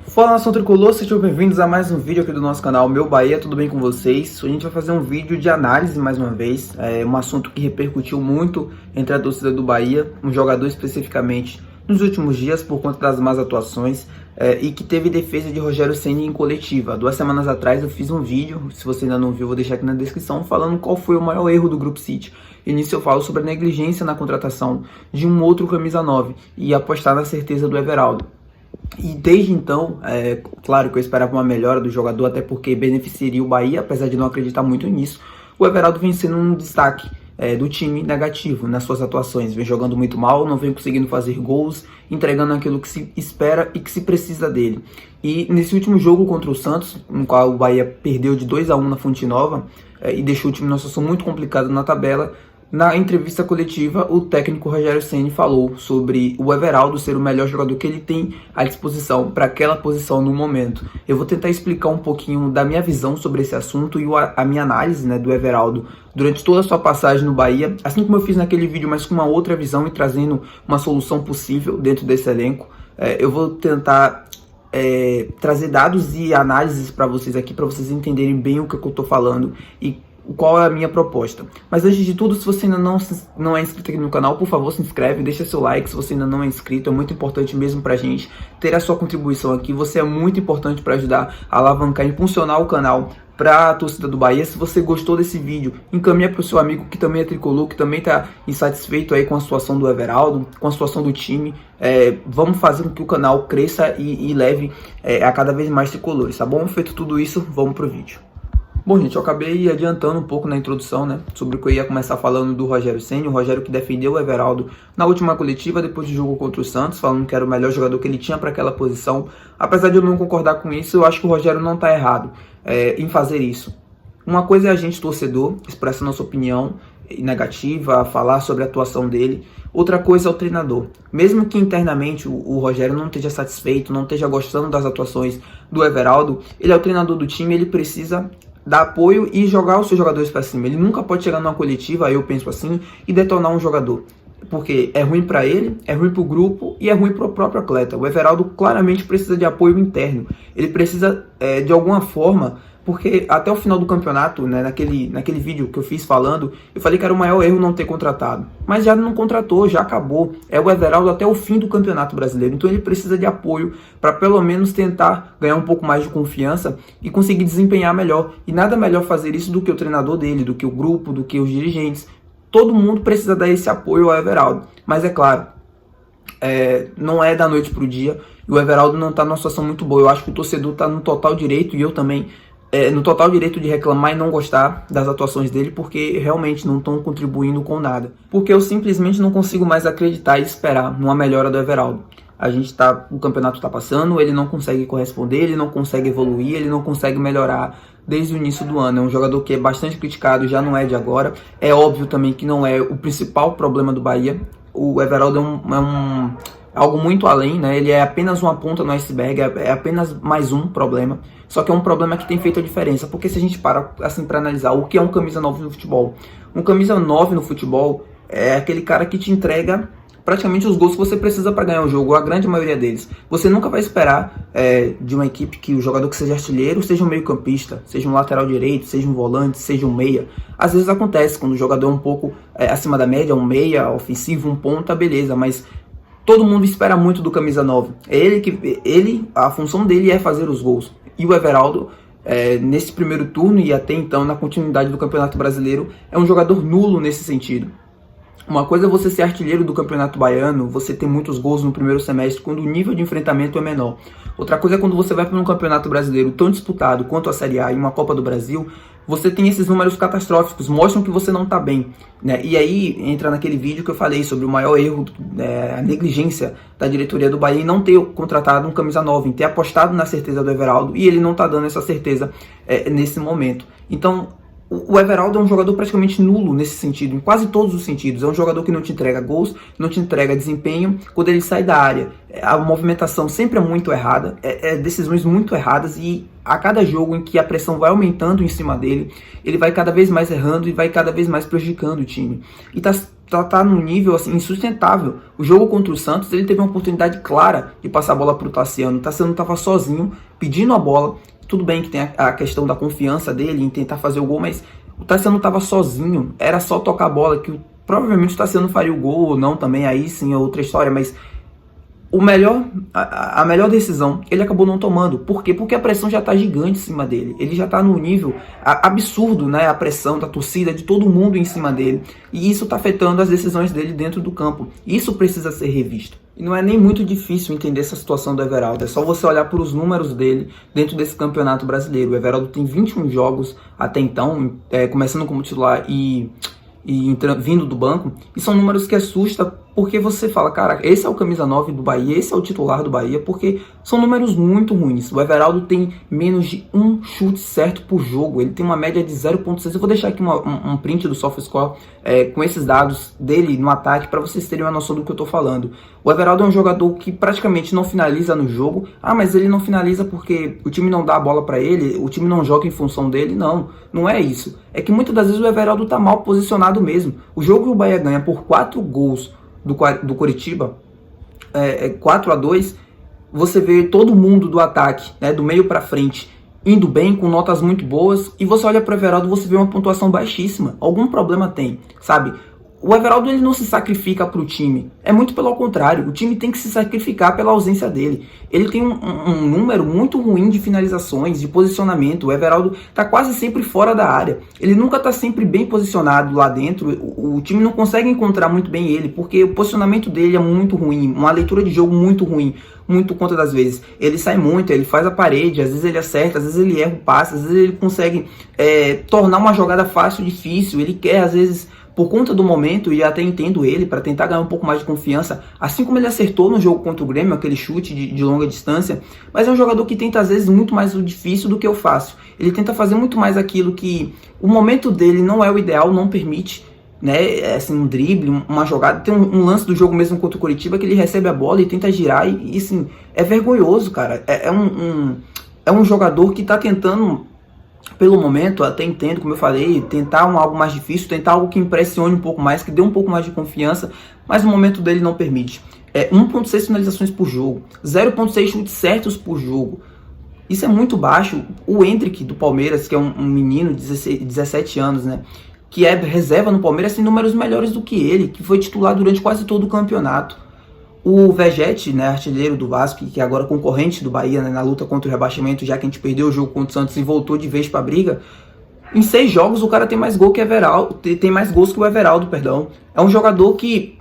Fala, nação tricolor, sejam bem-vindos a mais um vídeo aqui do nosso canal Meu Bahia, tudo bem com vocês? Hoje a gente vai fazer um vídeo de análise mais uma vez, um assunto que repercutiu muito entre a torcida do Bahia, um jogador especificamente nos últimos dias por conta das más atuações e que teve defesa de Rogério Ceni em coletiva. 2 semanas atrás eu fiz um vídeo, se você ainda não viu, vou deixar aqui na descrição, falando qual foi o maior erro do Grupo City. E nisso eu falo sobre a negligência na contratação de um outro camisa 9 e apostar na certeza do Everaldo. E desde então, claro que eu esperava uma melhora do jogador, até porque beneficiaria o Bahia, apesar de não acreditar muito nisso. O Everaldo vem sendo um destaque do time negativo nas suas atuações, vem jogando muito mal, não vem conseguindo fazer gols, entregando aquilo que se espera e que se precisa dele. E nesse último jogo contra o Santos, no qual o Bahia perdeu de 2-1 na Fonte Nova e deixou o time numa situação muito complicada na tabela, na entrevista coletiva, o técnico Rogério Ceni falou sobre o Everaldo ser o melhor jogador que ele tem à disposição para aquela posição no momento. Eu vou tentar explicar um pouquinho da minha visão sobre esse assunto e a minha análise, do Everaldo durante toda a sua passagem no Bahia, assim como eu fiz naquele vídeo, mas com uma outra visão e trazendo uma solução possível dentro desse elenco. Eu vou tentar trazer dados e análises para vocês aqui, para vocês entenderem bem o que eu estou falando e qual é a minha proposta. Mas antes de tudo, se você ainda não é inscrito aqui no canal, por favor, se inscreve, deixa seu like se você ainda não é inscrito, é muito importante mesmo pra gente ter a sua contribuição aqui. Você é muito importante para ajudar a alavancar, impulsionar o canal para a torcida do Bahia. Se você gostou desse vídeo, encaminha para o seu amigo que também é tricolor, que também está insatisfeito aí com a situação do Everaldo, com a situação do time. Vamos fazer com que o canal cresça e leve a cada vez mais tricolores, tá bom? Feito tudo isso, vamos pro vídeo. Bom, gente, eu acabei adiantando um pouco na introdução, sobre o que eu ia começar falando do Rogério Ceni, o Rogério que defendeu o Everaldo na última coletiva, depois do jogo contra o Santos, falando que era o melhor jogador que ele tinha para aquela posição. Apesar de eu não concordar com isso, eu acho que o Rogério não está errado em fazer isso. Uma coisa é a gente, torcedor, expressa nossa opinião negativa, falar sobre a atuação dele. Outra coisa é o treinador. Mesmo que internamente o Rogério não esteja satisfeito, não esteja gostando das atuações do Everaldo, ele é o treinador do time, ele precisa dar apoio e jogar os seus jogadores para cima. Ele nunca pode chegar numa coletiva, eu penso assim, e detonar um jogador. Porque é ruim para ele, é ruim para o grupo e é ruim para o próprio atleta. O Everaldo claramente precisa de apoio interno. Ele precisa, de alguma forma, porque até o final do campeonato, naquele vídeo que eu fiz falando, eu falei que era o maior erro não ter contratado. Mas já não contratou, já acabou. É o Everaldo até o fim do Campeonato Brasileiro. Então ele precisa de apoio para pelo menos tentar ganhar um pouco mais de confiança e conseguir desempenhar melhor. E nada melhor fazer isso do que o treinador dele, do que o grupo, do que os dirigentes. Todo mundo precisa dar esse apoio ao Everaldo. Mas é claro, não é da noite para o dia. E o Everaldo não está numa situação muito boa. Eu acho que o torcedor está no total direito, e eu também, no total direito de reclamar e não gostar das atuações dele, porque realmente não estão contribuindo com nada. Porque eu simplesmente não consigo mais acreditar e esperar numa melhora do Everaldo. O campeonato está passando, ele não consegue corresponder, ele não consegue evoluir, ele não consegue melhorar desde o início do ano. É um jogador que é bastante criticado, já não é de agora. É óbvio também que não é o principal problema do Bahia. O Everaldo algo muito além, ele é apenas uma ponta no iceberg, é apenas mais um problema, só que é um problema que tem feito a diferença, porque se a gente para assim para analisar o que é um camisa 9 no futebol, um camisa 9 no futebol é aquele cara que te entrega praticamente os gols que você precisa para ganhar o jogo, a grande maioria deles. Você nunca vai esperar de uma equipe que o jogador que seja artilheiro seja um meio campista, seja um lateral direito, seja um volante, seja um meia. Às vezes acontece quando o jogador é um pouco acima da média, um meia ofensivo, um ponta, beleza, mas todo mundo espera muito do camisa 9. A função dele é fazer os gols. E o Everaldo, nesse primeiro turno e até então na continuidade do Campeonato Brasileiro, é um jogador nulo nesse sentido. Uma coisa é você ser artilheiro do Campeonato Baiano, você ter muitos gols no primeiro semestre, quando o nível de enfrentamento é menor. Outra coisa é quando você vai para um Campeonato Brasileiro tão disputado quanto a Série A e uma Copa do Brasil, você tem esses números catastróficos, mostram que você não está bem. E aí entra naquele vídeo que eu falei sobre o maior erro, a negligência da diretoria do Bahia em não ter contratado um camisa 9, em ter apostado na certeza do Everaldo, e ele não está dando essa certeza nesse momento. Então, O Everaldo é um jogador praticamente nulo nesse sentido, em quase todos os sentidos. É um jogador que não te entrega gols, não te entrega desempenho. Quando ele sai da área, a movimentação sempre é muito errada, decisões muito erradas, e a cada jogo em que a pressão vai aumentando em cima dele, ele vai cada vez mais errando e vai cada vez mais prejudicando o time. E tá num nível assim, insustentável. O jogo contra o Santos, ele teve uma oportunidade clara de passar a bola pro Tassiano. O Tassiano estava sozinho, pedindo a bola. Tudo bem que tem a questão da confiança dele em tentar fazer o gol, mas o Tassiano estava sozinho, era só tocar a bola, que provavelmente o Tassiano faria o gol ou não também, aí sim é outra história, mas a melhor decisão ele acabou não tomando. Por quê? Porque a pressão já está gigante em cima dele. Ele já está num nível absurdo, né? A pressão da torcida, de todo mundo em cima dele. E isso está afetando as decisões dele dentro do campo. Isso precisa ser revisto. E não é nem muito difícil entender essa situação do Everaldo. É só você olhar para os números dele dentro desse campeonato brasileiro. O Everaldo tem 21 jogos até então, começando como titular e vindo do banco, e são números que assustam, porque você fala, cara, esse é o camisa 9 do Bahia, esse é o titular do Bahia, porque são números muito ruins. O Everaldo tem menos de um chute certo por jogo, ele tem uma média de 0.6. Eu vou deixar aqui um print do SofaScore com esses dados dele no ataque, para vocês terem uma noção do que eu tô falando. O Everaldo é um jogador que praticamente não finaliza no jogo. Ah, mas ele não finaliza porque o time não dá a bola para ele, o time não joga em função dele. Não é isso. É que muitas das vezes o Everaldo tá mal posicionado mesmo. O jogo que o Bahia ganha por 4 gols do Coritiba, 4-2, você vê todo mundo do ataque, né, do meio para frente, indo bem, com notas muito boas, e você olha para o Everaldo, você vê uma pontuação baixíssima. Algum problema tem, sabe? O Everaldo, ele não se sacrifica para o time, é muito pelo contrário, o time tem que se sacrificar pela ausência dele. Ele tem um número muito ruim de finalizações, de posicionamento. O Everaldo está quase sempre fora da área, ele nunca está sempre bem posicionado lá dentro. O time não consegue encontrar muito bem ele, porque o posicionamento dele é muito ruim, uma leitura de jogo muito ruim, muito conta das vezes. Ele sai muito, ele faz a parede, às vezes ele acerta, às vezes ele erra o passe, às vezes ele consegue tornar uma jogada fácil difícil, ele quer às vezes, por conta do momento, e até entendo ele, para tentar ganhar um pouco mais de confiança, assim como ele acertou no jogo contra o Grêmio, aquele chute de longa distância, mas é um jogador que tenta às vezes muito mais o difícil do que o fácil. Ele tenta fazer muito mais aquilo que o momento dele não é o ideal, não permite, né, assim, um drible, uma jogada. Tem um lance do jogo mesmo contra o Coritiba que ele recebe a bola e tenta girar e assim, é vergonhoso, cara. É um jogador que tá tentando, pelo momento, até entendo, como eu falei, tentar algo mais difícil, tentar algo que impressione um pouco mais, que dê um pouco mais de confiança, mas o momento dele não permite. 1.6 finalizações por jogo, 0.6 chutes certos por jogo. Isso é muito baixo. O Endrick do Palmeiras, que é um menino de 17 anos, né, que é reserva no Palmeiras, tem números melhores do que ele, que foi titular durante quase todo o campeonato. O Vegetti, né, artilheiro do Vasco, que é agora concorrente do Bahia, né, na luta contra o rebaixamento, já que a gente perdeu o jogo contra o Santos e voltou de vez para a briga, em 6 jogos o cara tem mais gol que Everaldo, tem mais gols que o Everaldo, perdão. É um jogador que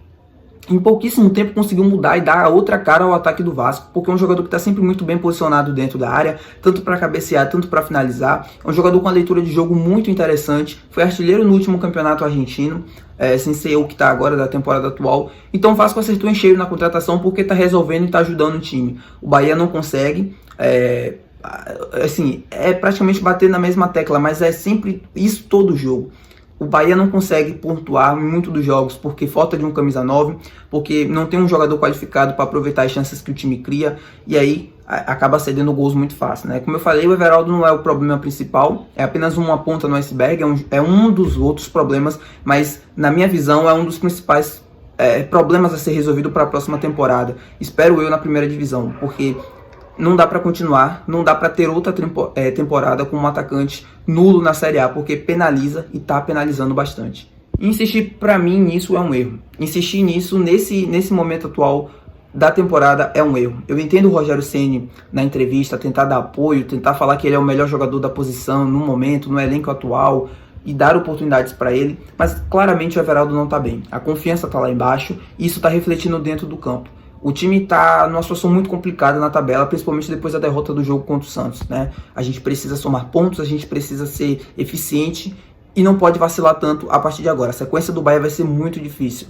em pouquíssimo tempo conseguiu mudar e dar outra cara ao ataque do Vasco, porque é um jogador que está sempre muito bem posicionado dentro da área, tanto para cabecear, tanto para finalizar. É um jogador com uma leitura de jogo muito interessante, foi artilheiro no último campeonato argentino, sem ser o que está agora da temporada atual. Então o Vasco acertou em cheio na contratação, porque está resolvendo e está ajudando o time. O Bahia não consegue, assim, é praticamente bater na mesma tecla, mas é sempre isso todo jogo. O Bahia não consegue pontuar em muitos dos jogos porque falta de um camisa 9, porque não tem um jogador qualificado para aproveitar as chances que o time cria, e aí acaba cedendo gols muito fácil, né? Como eu falei, o Everaldo não é o problema principal, é apenas uma ponta no iceberg, é um dos outros problemas, mas na minha visão é um dos principais problemas a ser resolvido para a próxima temporada. Espero eu na primeira divisão, porque não dá para continuar, não dá para ter outra temporada com um atacante nulo na Série A, porque penaliza e tá penalizando bastante. Insistir para mim nisso é um erro. Insistir nisso nesse momento atual da temporada é um erro. Eu entendo o Rogério Ceni na entrevista tentar dar apoio, tentar falar que ele é o melhor jogador da posição no momento, no elenco atual, e dar oportunidades para ele, mas claramente o Everaldo não tá bem. A confiança tá lá embaixo e isso tá refletindo dentro do campo. O time está numa situação muito complicada na tabela, principalmente depois da derrota do jogo contra o Santos, né? A gente precisa somar pontos, a gente precisa ser eficiente e não pode vacilar tanto a partir de agora. A sequência do Bahia vai ser muito difícil.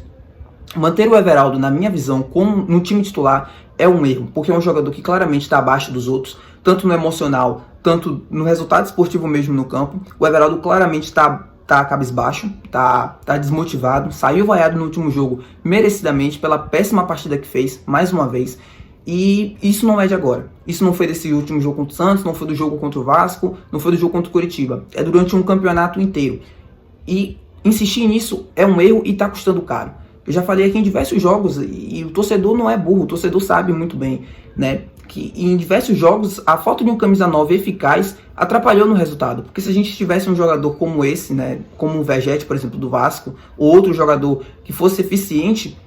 Manter o Everaldo, na minha visão, como no time titular é um erro, porque é um jogador que claramente está abaixo dos outros, tanto no emocional, tanto no resultado esportivo mesmo no campo. O Everaldo claramente está cabisbaixo, tá desmotivado, saiu vaiado no último jogo merecidamente pela péssima partida que fez, mais uma vez. E isso não é de agora. Isso não foi desse último jogo contra o Santos, não foi do jogo contra o Vasco, não foi do jogo contra o Coritiba. É durante um campeonato inteiro. E insistir nisso é um erro e tá custando caro. Eu já falei aqui em diversos jogos, e o torcedor não é burro, o torcedor sabe muito bem, né? Que em diversos jogos a falta de um camisa 9 eficaz atrapalhou no resultado. Porque se a gente tivesse um jogador como esse, né? Como o Vegete, por exemplo, do Vasco, ou outro jogador que fosse eficiente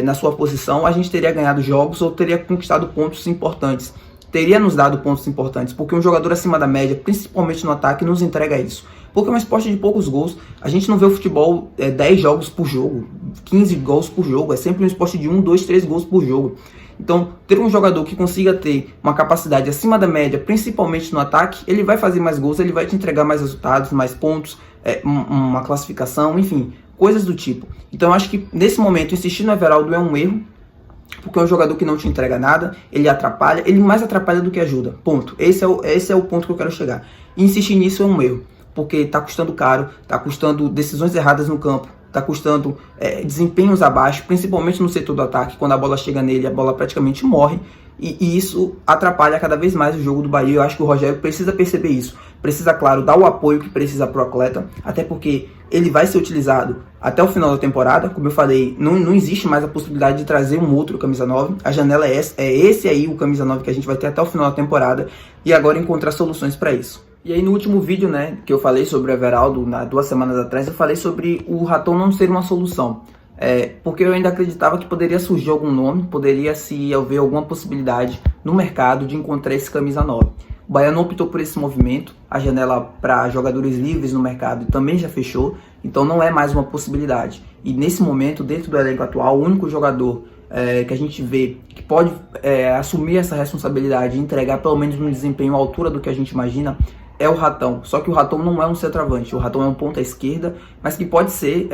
na sua posição, a gente teria ganhado jogos ou teria conquistado pontos importantes. Teria nos dado pontos importantes, porque um jogador acima da média, principalmente no ataque, nos entrega isso. Porque é um esporte de poucos gols. A gente não vê o futebol 10 jogos por jogo, 15 gols por jogo. É sempre um esporte de 1, 2, 3 gols por jogo. Então, ter um jogador que consiga ter uma capacidade acima da média, principalmente no ataque, ele vai fazer mais gols, ele vai te entregar mais resultados, mais pontos, uma classificação, enfim, coisas do tipo. Então, eu acho que nesse momento, insistir no Everaldo é um erro, porque é um jogador que não te entrega nada, ele atrapalha, ele mais atrapalha do que ajuda. Ponto. Esse é o ponto que eu quero chegar. E insistir nisso é um erro, porque tá custando caro, tá custando decisões erradas no campo, tá custando desempenhos abaixo, principalmente no setor do ataque. Quando a bola chega nele, a bola praticamente morre, e isso atrapalha cada vez mais o jogo do Bahia. Eu acho que o Rogério precisa perceber isso, precisa, claro, dar o apoio que precisa pro atleta, até porque ele vai ser utilizado até o final da temporada. Como eu falei, não existe mais a possibilidade de trazer um outro camisa 9, a janela é esse aí, o camisa 9 que a gente vai ter até o final da temporada, e agora encontrar soluções para isso. E aí no último vídeo, né, que eu falei sobre o Everaldo, 2 semanas atrás, eu falei sobre o Raton não ser uma solução. Porque eu ainda acreditava que poderia surgir algum nome, poderia se haver alguma possibilidade no mercado de encontrar esse camisa 9. O Bahia não optou por esse movimento, a janela para jogadores livres no mercado também já fechou, então não é mais uma possibilidade. E nesse momento, dentro do elenco atual, o único jogador que a gente vê que pode assumir essa responsabilidade e entregar pelo menos um desempenho à altura do que a gente imagina é o Ratão. Só que o Ratão não é um centroavante, o Ratão é um ponta esquerda, mas que pode ser,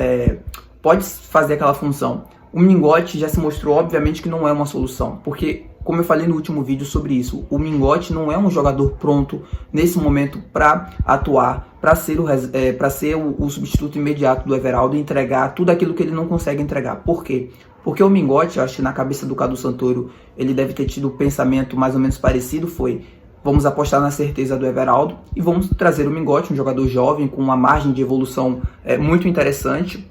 pode fazer aquela função. O Mingote já se mostrou, obviamente, que não é uma solução, porque, como eu falei no último vídeo sobre isso, o Mingote não é um jogador pronto nesse momento para atuar, para ser o substituto imediato do Everaldo e entregar tudo aquilo que ele não consegue entregar. Por quê? Porque o Mingote, eu acho que na cabeça do Cadu Santoro, ele deve ter tido um pensamento mais ou menos parecido, vamos apostar na certeza do Everaldo e vamos trazer o Mingote, um jogador jovem com uma margem de evolução muito interessante,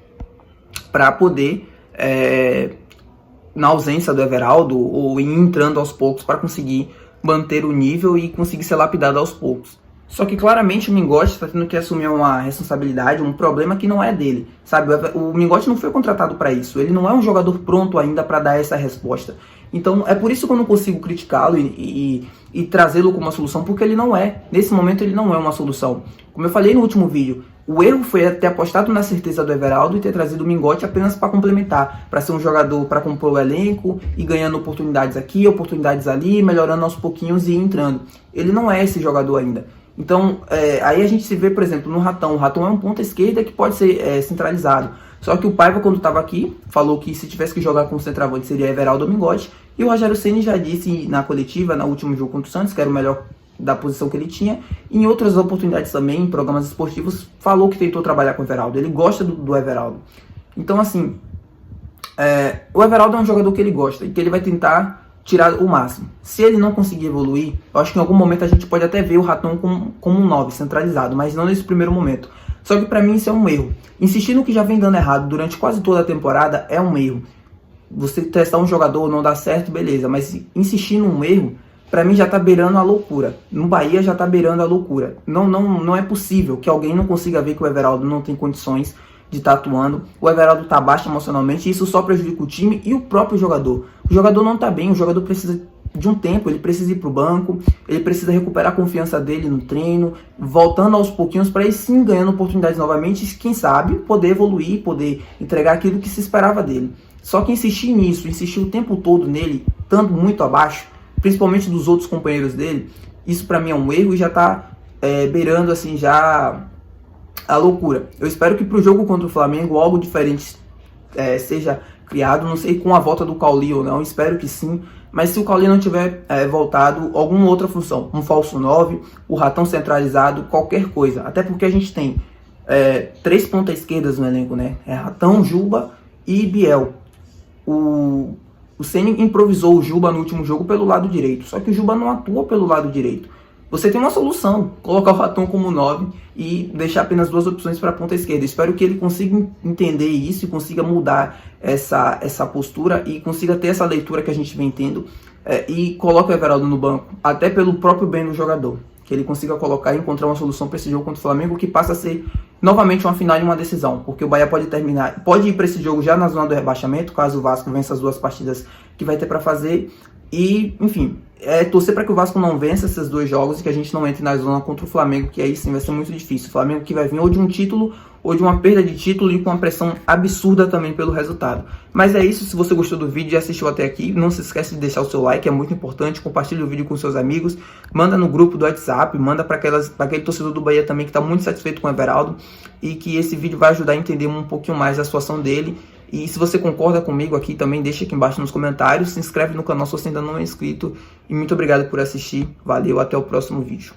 para poder, na ausência do Everaldo, ou ir entrando aos poucos para conseguir manter o nível e conseguir ser lapidado aos poucos. Só que claramente o Mingote está tendo que assumir uma responsabilidade, um problema que não é dele, sabe? O Mingote não foi contratado para isso, ele não é um jogador pronto ainda para dar essa resposta. Então é por isso que eu não consigo criticá-lo e trazê-lo como uma solução, porque ele não é, nesse momento ele não é uma solução. Como eu falei no último vídeo, o erro foi ter apostado na certeza do Everaldo e ter trazido o Mingote apenas para complementar, para ser um jogador para compor o elenco e ganhando oportunidades aqui, oportunidades ali, melhorando aos pouquinhos e entrando. Ele não é esse jogador ainda. Então, aí a gente se vê, por exemplo, no Ratão. O Ratão é um ponta esquerda que pode ser centralizado. Só que o Paiva, quando estava aqui, falou que se tivesse que jogar com centroavante seria Everaldo ou Mingote. E o Rogério Ceni já disse na coletiva, no último jogo contra o Santos, que era o melhor da posição que ele tinha. Em outras oportunidades também, em programas esportivos, falou que tentou trabalhar com o Everaldo. Ele gosta do Everaldo. Então, assim, o Everaldo é um jogador que ele gosta e que ele vai tentar tirar o máximo. Se ele não conseguir evoluir, eu acho que em algum momento a gente pode até ver o Ratão como um 9 centralizado, mas não nesse primeiro momento. Só que pra mim isso é um erro. Insistir no que já vem dando errado durante quase toda a temporada é um erro. Você testar um jogador não dá certo, beleza, mas insistir num erro, pra mim já tá beirando a loucura. No Bahia já tá beirando a loucura. Não é possível que alguém não consiga ver que o Everaldo não tem condições de estar atuando. O Everaldo tá baixo emocionalmente e isso só prejudica o time e o próprio jogador. O jogador não tá bem, o jogador precisa de um tempo, ele precisa ir pro banco, ele precisa recuperar a confiança dele no treino, voltando aos pouquinhos para ir sim ganhando oportunidades novamente e quem sabe poder evoluir, poder entregar aquilo que se esperava dele. Só que insistir nisso, insistir o tempo todo nele, estando muito abaixo, principalmente dos outros companheiros dele, isso para mim é um erro e já tá beirando assim já a loucura. Eu espero que pro jogo contra o Flamengo algo diferente seja criado, não sei com a volta do Cauli ou não, espero que sim, mas se o Cauli não tiver voltado, alguma outra função, um falso 9, o Ratão centralizado, qualquer coisa, até porque a gente tem 3 pontas esquerdas no elenco, né? Ratão, Juba e Biel. O Ceni improvisou o Juba no último jogo pelo lado direito, só que o Juba não atua pelo lado direito. Você tem uma solução, colocar o Ratão como 9 e deixar apenas 2 opções para a ponta esquerda. Espero que ele consiga entender isso e consiga mudar essa postura e consiga ter essa leitura que a gente vem tendo e coloque o Everaldo no banco, até pelo próprio bem do jogador. Que ele consiga colocar e encontrar uma solução para esse jogo contra o Flamengo, que passa a ser novamente uma final e uma decisão, porque o Bahia pode ir para esse jogo já na zona do rebaixamento, caso o Vasco vença as 2 partidas que vai ter para fazer, e enfim, torcer para que o Vasco não vença esses 2 jogos e que a gente não entre na zona contra o Flamengo, que aí sim vai ser muito difícil. O Flamengo que vai vir ou de um título ou de uma perda de título e com uma pressão absurda também pelo resultado. Mas é isso, se você gostou do vídeo e assistiu até aqui, não se esquece de deixar o seu like, é muito importante, compartilhe o vídeo com seus amigos, manda no grupo do WhatsApp, manda para aquele torcedor do Bahia também que está muito satisfeito com o Everaldo e que esse vídeo vai ajudar a entender um pouquinho mais a situação dele. E se você concorda comigo aqui também, deixa aqui embaixo nos comentários, se inscreve no canal se você ainda não é inscrito e muito obrigado por assistir, valeu, até o próximo vídeo.